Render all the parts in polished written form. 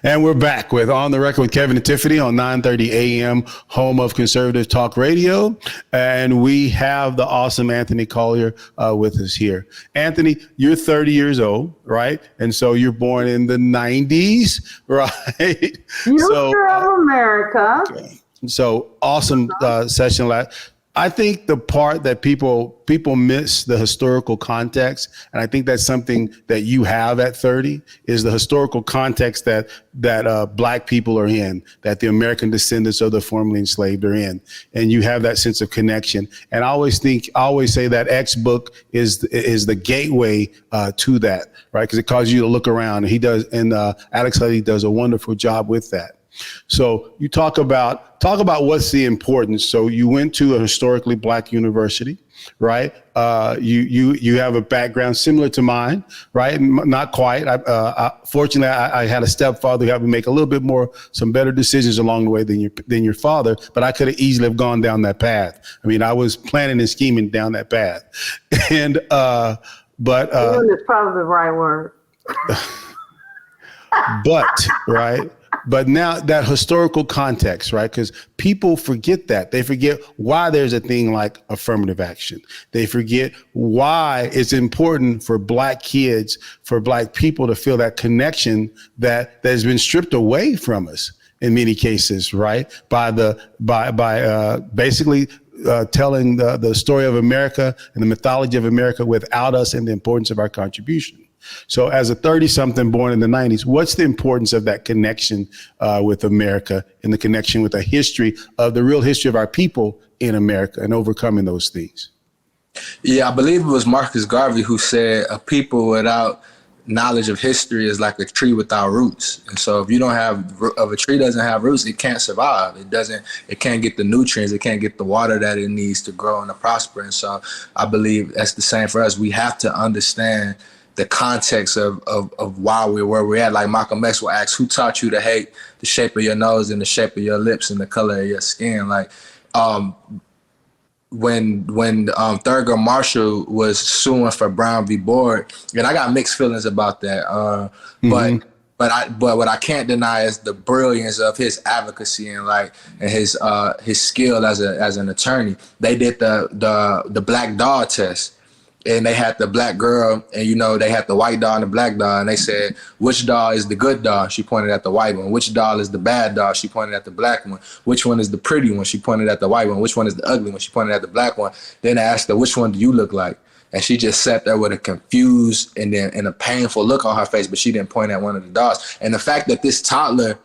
And we're back with On the Record with Kevin and Tiffany on 9:30 a.m., home of conservative talk radio. And we have the awesome Anthony Collier with us here. Anthony, you're 30 years old, right? And so you're born in the 90s, right? Future of America. Okay. So awesome session. I think the part that people miss the historical context, and I think that's something that you have at 30, is the historical context that Black people are in, that the American descendants of the formerly enslaved are in, and you have that sense of connection. And I always say that X book is the gateway to that, right? Because it causes you to look around. And he does, and Alex Haley does a wonderful job with that. So you talk about what's the importance. So you went to a historically Black university, right? You have a background similar to mine, right? Not quite. Fortunately, I had a stepfather who helped me make a little bit some better decisions along the way than your father. But I could have easily have gone down that path. I mean, I was planning and scheming down that path, and but is probably the right word. But right. But now that historical context, right? Because people forget that. They forget why there's a thing like affirmative action. They forget why it's important for Black kids, for Black people to feel that connection that has been stripped away from us in many cases, right? By basically telling the story of America and the mythology of America without us and the importance of our contribution. So as a 30-something born in the 90s, what's the importance of that connection with America and the connection with the history of the real history of our people in America and overcoming those things? Yeah, I believe it was Marcus Garvey who said a people without knowledge of history is like a tree without roots. And so if a tree doesn't have roots, it can't survive. It can't get the nutrients, it can't get the water that it needs to grow and to prosper. And so I believe that's the same for us. We have to understand the context of why we're where we're at. Like Malcolm X will ask, who taught you to hate the shape of your nose and the shape of your lips and the color of your skin? Like when Thurgood Marshall was suing for Brown v. Board, and I got mixed feelings about that. But what I can't deny is the brilliance of his advocacy and his skill as an attorney. They did the black dog test. And they had the black girl, and they had the white doll and the black doll, and they said, which doll is the good doll? She pointed at the white one. Which doll is the bad doll? She pointed at the black one. Which one is the pretty one? She pointed at the white one. Which one is the ugly one? She pointed at the black one. Then they asked her, which one do you look like? And she just sat there with a confused and a painful look on her face, but she didn't point at one of the dolls. And the fact that this toddler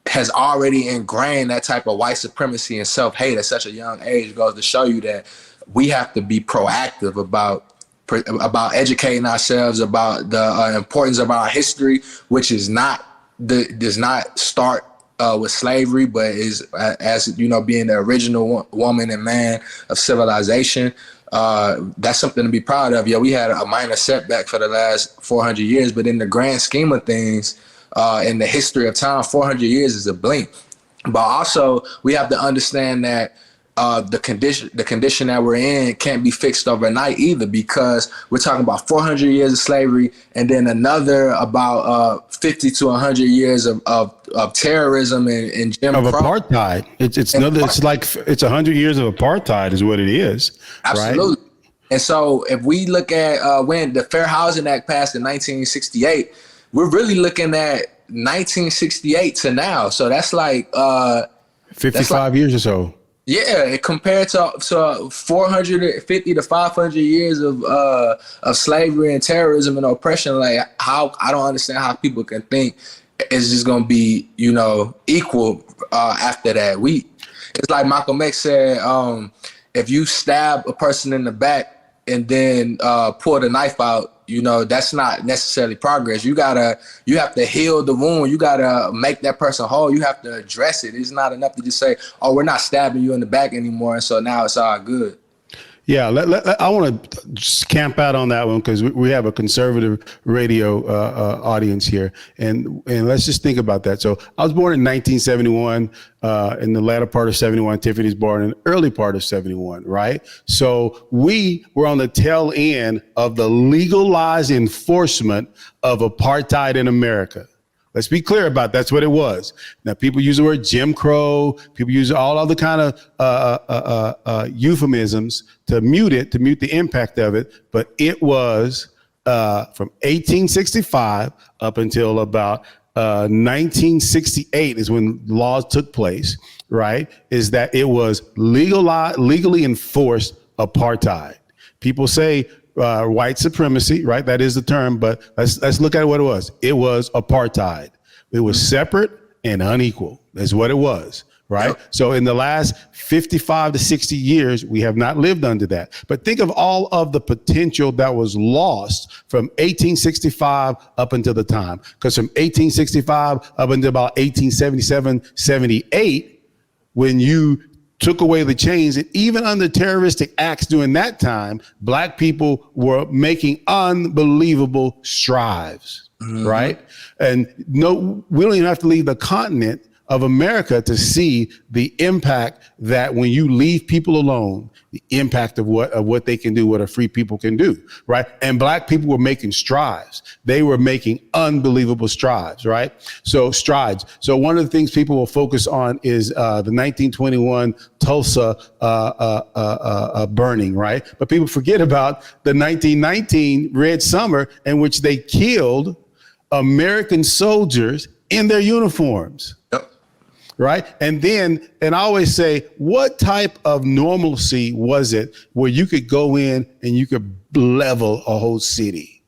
has already ingrained that type of white supremacy and self-hate at such a young age goes to show you that we have to be proactive about educating ourselves about the importance of our history, which does not start with slavery, but is as being the original woman and man of civilization. That's something to be proud of. Yeah, we had a minor setback for the last 400 years, but in the grand scheme of things, in the history of time, 400 years is a blink. But also, we have to understand that the condition that we're in can't be fixed overnight either, because we're talking about 400 years of slavery and then another about 50 to 100 years of terrorism and Jim Crow. Apartheid. It's 100 years of apartheid is what it is. Absolutely. Right? And so if we look at when the Fair Housing Act passed in 1968, we're really looking at 1968 to now. So that's like 55 years or so. Yeah, compared to 450 to 500 years of slavery and terrorism and oppression, like I don't understand how people can think it's just gonna be equal after that. It's like Malcolm X said, if you stab a person in the back and then pull the knife out, that's not necessarily progress. You have to heal the wound. You gotta make that person whole. You have to address it. It's not enough to just say, oh, we're not stabbing you in the back anymore, and so now it's all good. Yeah, I want to just camp out on that one because we have a conservative radio audience here, and let's just think about that. So I was born in 1971, in the latter part of 71. Tiffany's born in the early part of 71, right? So we were on the tail end of the legalized enforcement of apartheid in America. Let's be clear about that's what it was. Now, people use the word Jim Crow. People use all other kind of euphemisms to mute the impact of it. But it was from 1865 up until about 1968 is when laws took place, right? Is that it was legally enforced apartheid. People say white supremacy, right? That is the term, but let's look at what it was. It was apartheid. It was separate and unequal. That's what it was, right? Yep. So in the last 55 to 60 years, we have not lived under that. But think of all of the potential that was lost from 1865 up until the time. Because from 1865 up until about 1877, 78, when you took away the chains, and even under terroristic acts during that time, black people were making unbelievable strides, right? And no, we don't even have to leave the continent of America to see the impact that when you leave people alone, the impact of what they can do, what a free people can do, right? And black people were making strides. They were making unbelievable strides, right? So strides. So one of the things people will focus on is the 1921 Tulsa burning, right? But people forget about the 1919 Red Summer, in which they killed American soldiers in their uniforms. Yep. Right. And I always say, what type of normalcy was it where you could go in and you could level a whole city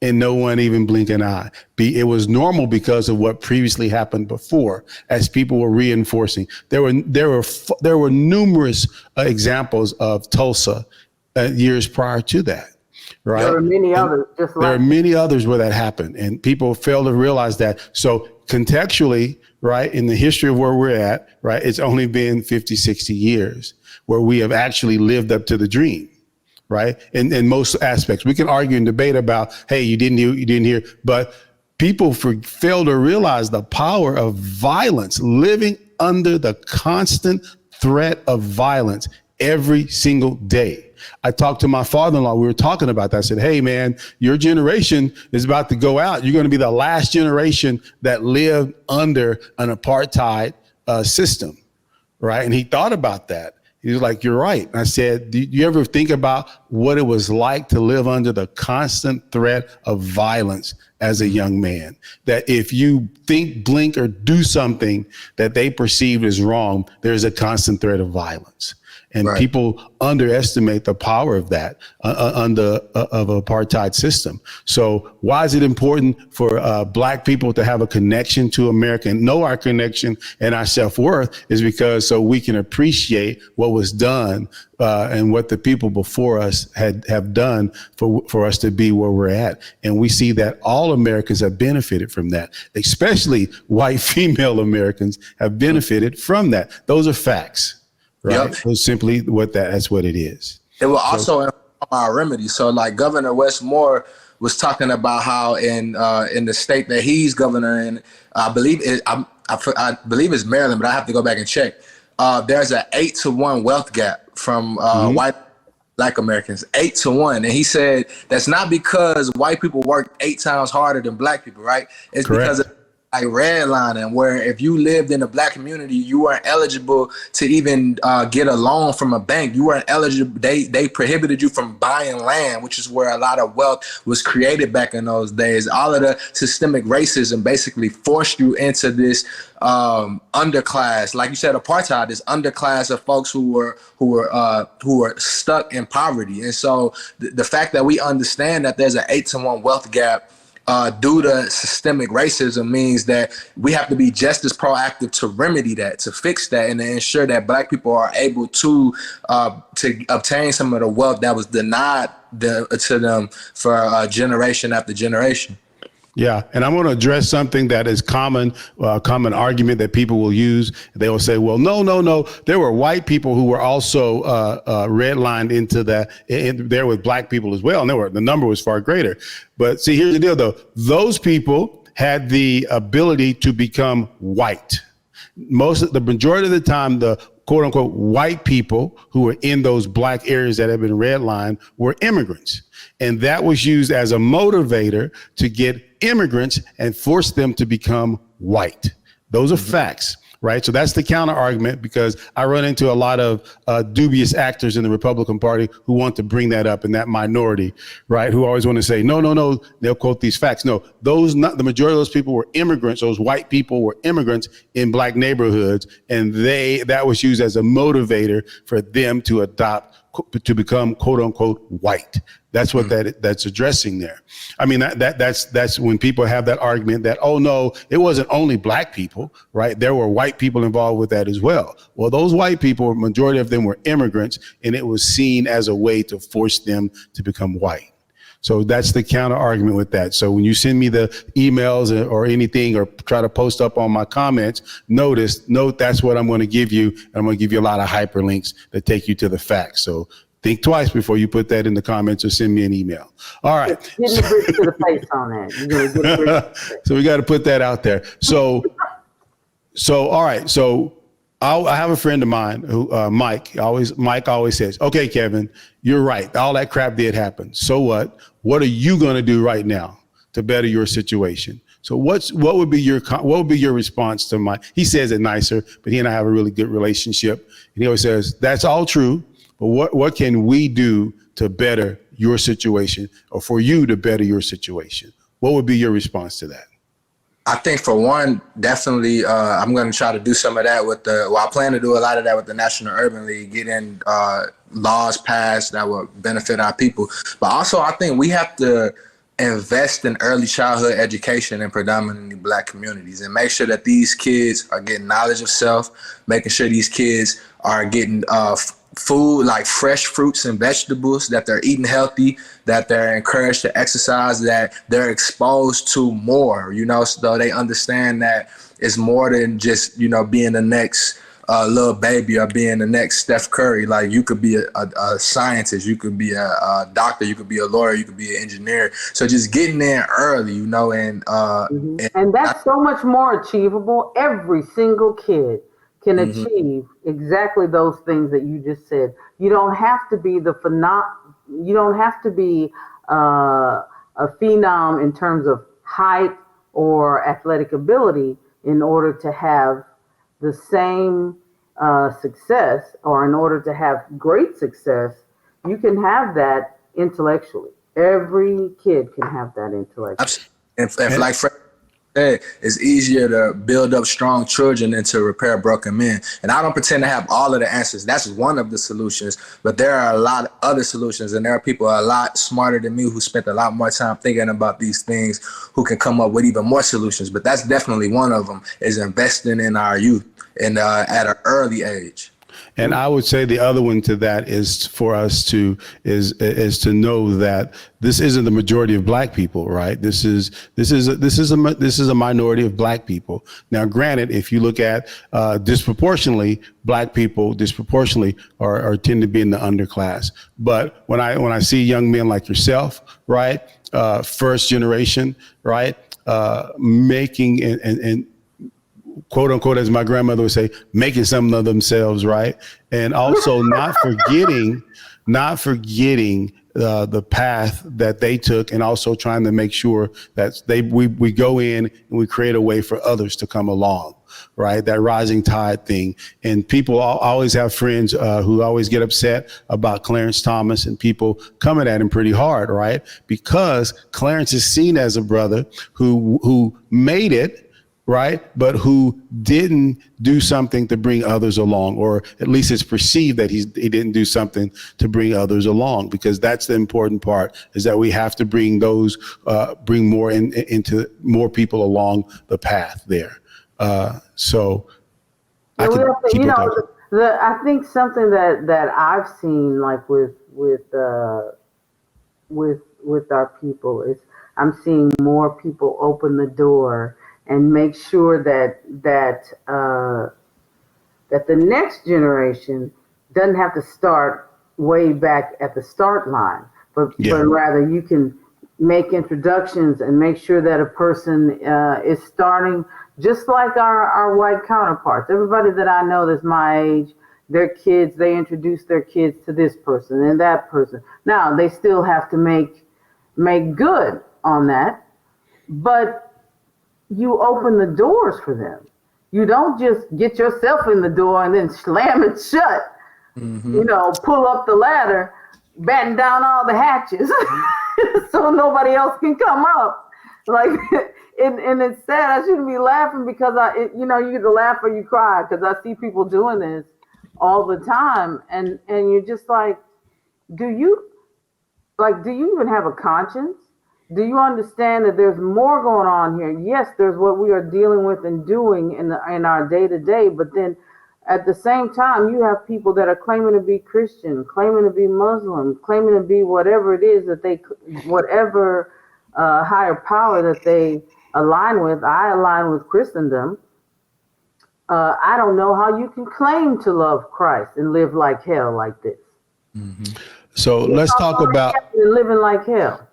and no one even blink an eye? It was normal because of what previously happened before, as people were reinforcing. There were numerous examples of Tulsa years prior to that. Right. There were many others. There are many others where that happened, and people fail to realize that. So contextually, right, in the history of where we're at, right, it's only been 50, 60 years where we have actually lived up to the dream, right? In most aspects, we can argue and debate about, hey, you didn't hear, but people fail to realize the power of violence, living under the constant threat of violence every single day. I talked to my father-in-law. We were talking about that. I said, hey, man, your generation is about to go out. You're going to be the last generation that lived under an apartheid system. Right. And he thought about that. He was like, you're right. And I said, do you ever think about what it was like to live under the constant threat of violence as a young man? That if you think, blink, or do something that they perceive as wrong, there's a constant threat of violence. And right. People underestimate the power of that of an apartheid system. So why is it important for black people to have a connection to America and know our connection and our self-worth? Is because so we can appreciate what was done and what the people before us have done for us to be where we're at. And we see that all Americans have benefited from that, especially white female Americans have benefited from that. Those are facts. Right. Yep. So simply that's what it is. It will also inform our remedy. So like Governor Wes Moore was talking about how in the state that he's governor in, I believe it's Maryland, but I have to go back and check. There's an 8-to-1 wealth gap from white Black Americans, 8-to-1. And he said that's not because white people work 8 times harder than black people, right? It's correct. Because of like redlining, where if you lived in a black community, you weren't eligible to even get a loan from a bank. You weren't eligible. They prohibited you from buying land, which is where a lot of wealth was created back in those days. All of the systemic racism basically forced you into this underclass, like you said, apartheid, this underclass of folks who were stuck in poverty. And so the fact that we understand that there's an 8-to-1 wealth gap due to systemic racism means that we have to be just as proactive to remedy that, to fix that, and to ensure that black people are able to obtain some of the wealth that was denied to them for generation after generation. Yeah, and I'm going to address something that is common argument that people will use. They will say, well, no. There were white people who were also redlined into that there with black people as well. And the number was far greater. But see, here's the deal, though. Those people had the ability to become white. The majority of the time, the quote unquote white people who were in those black areas that have been redlined were immigrants. And that was used as a motivator to get immigrants and force them to become white. Those are facts. Right. So that's the counter argument, because I run into a lot of dubious actors in the Republican Party who want to bring that up, in that minority. Right. Who always want to say, no. They'll quote these facts. No, the majority of those people were immigrants. Those white people were immigrants in black neighborhoods. And that was used as a motivator for them to become quote unquote white. That's what that's addressing there. I mean, that's when people have that argument that, oh no, it wasn't only black people, right? There were white people involved with that as well. Well, those white people, majority of them were immigrants, and it was seen as a way to force them to become white. So that's the counter argument with that. So when you send me the emails or anything, or try to post up on my comments, note that's what I'm going to give you. And I'm going to give you a lot of hyperlinks that take you to the facts. So think twice before you put that in the comments or send me an email. All right. Getting a brick to the face on that. You're gonna get a brick to the face. So we got to put that out there. So all right. So I have a friend of mine who, Mike always says, okay, Kevin, you're right. All that crap did happen. So what? What are you going to do right now to better your situation? So what would be your response to Mike? He says it nicer, but he and I have a really good relationship. And he always says, that's all true. But what can we do to better your situation, or for you to better your situation? What would be your response to that? I think for one, definitely, I'm going to try to do some of that I plan to do a lot of that with the National Urban League, getting laws passed that will benefit our people. But also, I think we have to invest in early childhood education in predominantly black communities, and make sure that these kids are getting knowledge of self, making sure these kids are getting food like fresh fruits and vegetables, that they're eating healthy, that they're encouraged to exercise, that they're exposed to more, so they understand that it's more than just, being the next little baby or being the next Steph Curry. Like, you could be a scientist, you could be a doctor, you could be a lawyer, you could be an engineer. So just getting there early, and that's so much more achievable. Every single kid can achieve exactly those things that you just said. You don't have to be you don't have to be a phenom in terms of height or athletic ability in order to have the same success, or in order to have great success. You can have that intellectually. Every kid can have that intellectually. And like Fred said, it's easier to build up strong children than to repair broken men. And I don't pretend to have all of the answers. That's one of the solutions, but there are a lot of other solutions, and there are people a lot smarter than me who spent a lot more time thinking about these things, who can come up with even more solutions. But that's definitely one of them, is investing in our youth and at an early age. And I would say the other one to that is for us to know that this isn't the majority of black people, right? This is a minority of black people. Now, granted, if you look at disproportionately, black people disproportionately are tend to be in the underclass. But when I see young men like yourself, right, first generation, right, making and quote unquote, as my grandmother would say, making something of themselves, right? And also not forgetting the path that they took, and also trying to make sure that we go in and we create a way for others to come along, right? That rising tide thing. And people always have friends who always get upset about Clarence Thomas, and people coming at him pretty hard, right? Because Clarence is seen as a brother who made it, right, but who didn't do something to bring others along, or at least it's perceived that he didn't do something to bring others along, because that's the important part, is that we have to bring more into more people along the path there. So I can keep talking. I think something that I've seen, like with our people, is I'm seeing more people open the door and make sure that the next generation doesn't have to start way back at the start line, but rather you can make introductions and make sure that a person is starting just like our white counterparts. Everybody that I know that's my age, their kids, they introduce their kids to this person and that person. Now they still have to make good on that, but you open the doors for them. You don't just get yourself in the door and then slam it shut. You know, pull up the ladder, batten down all the hatches so nobody else can come up. Like, and it's sad. I shouldn't be laughing because you either laugh or you cry, because I see people doing this all the time, and you're just like, do you even have a conscience? Do you understand that there's more going on here? Yes, there's what we are dealing with and doing in our day to day, but then at the same time, you have people that are claiming to be Christian, claiming to be Muslim, claiming to be whatever it is that whatever higher power that they align with. I align with Christendom. I don't know how you can claim to love Christ and live like hell like this. So let's talk about living like hell.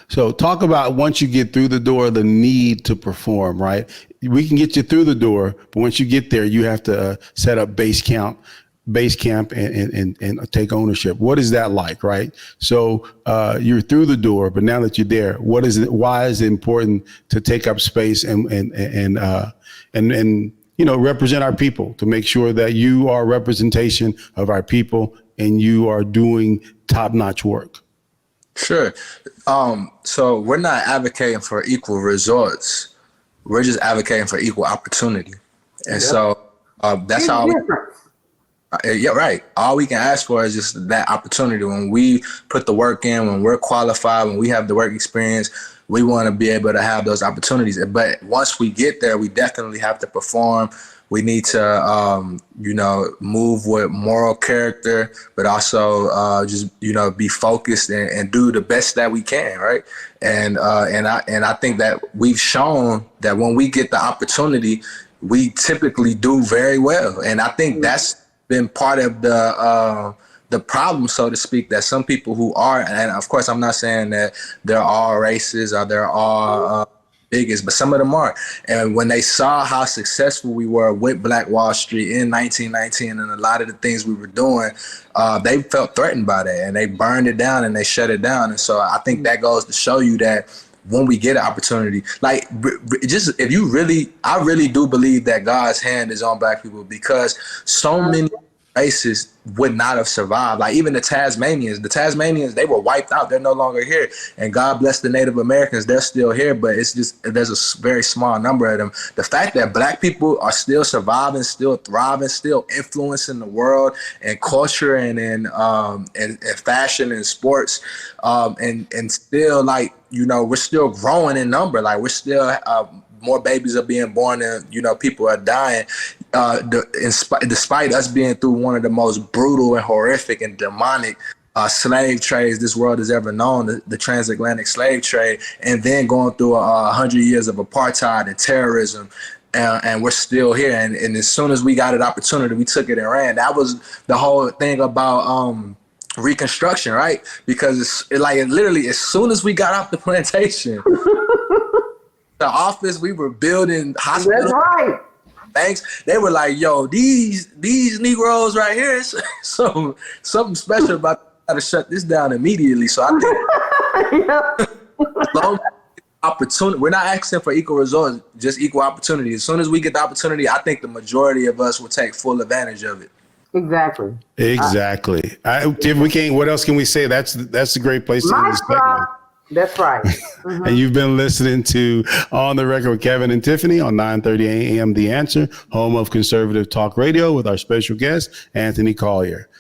So talk about, once you get through the door, the need to perform, right? We can get you through the door, but once you get there, you have to set up base camp and take ownership. What is that like, right? So you're through the door, but now that you're there, what is it? Why is it important to take up space and represent our people, to make sure that you are a representation of our people and you are doing top-notch work? Sure. So we're not advocating for equal results. We're just advocating for equal opportunity. And so that's how. Yeah, right. All we can ask for is just that opportunity. When we put the work in, when we're qualified, when we have the work experience, we want to be able to have those opportunities. But once we get there, we definitely have to perform. We need to, move with moral character, but also be focused and do the best that we can, right? And I think that we've shown that when we get the opportunity, we typically do very well. And I think that's been part of the problem, so to speak, that some people who are, and of course I'm not saying that they're all racist or they're all biggest, but some of them are. And when they saw how successful we were with Black Wall Street in 1919 and a lot of the things we were doing, they felt threatened by that and they burned it down and they shut it down. And so I think that goes to show you that when we get an opportunity, like just I really do believe that God's hand is on Black people, because so many races would not have survived. Like even the Tasmanians, they were wiped out. They're no longer here. And God bless the Native Americans, they're still here, but it's just, there's a very small number of them. The fact that Black people are still surviving, still thriving, still influencing the world and culture and in fashion and sports, and still, like, we're still growing in number. Like we're still more babies are being born and people are dying, despite us being through one of the most brutal and horrific and demonic slave trades this world has ever known, the transatlantic slave trade, and then going through 100 years of apartheid and terrorism. And we're still here. And as soon as we got an opportunity, we took it and ran. That was the whole thing about Reconstruction, right? Because it's literally as soon as we got off the plantation, the office, we were building hospitals. That's right. Thanks. They were like, yo, these Negroes right here, so something special about, gotta shut this down immediately. So I think opportunity, we're not asking for equal results, just equal opportunity. As soon as we get the opportunity, I think the majority of us will take full advantage of it. Exactly. If we can't, what else can we say? That's a great place to end this segment. That's right. Mm-hmm. And you've been listening to On the Record with Kevin and Tiffany on 9:30 a.m. The Answer, home of conservative talk radio, with our special guest, Anthony Collier.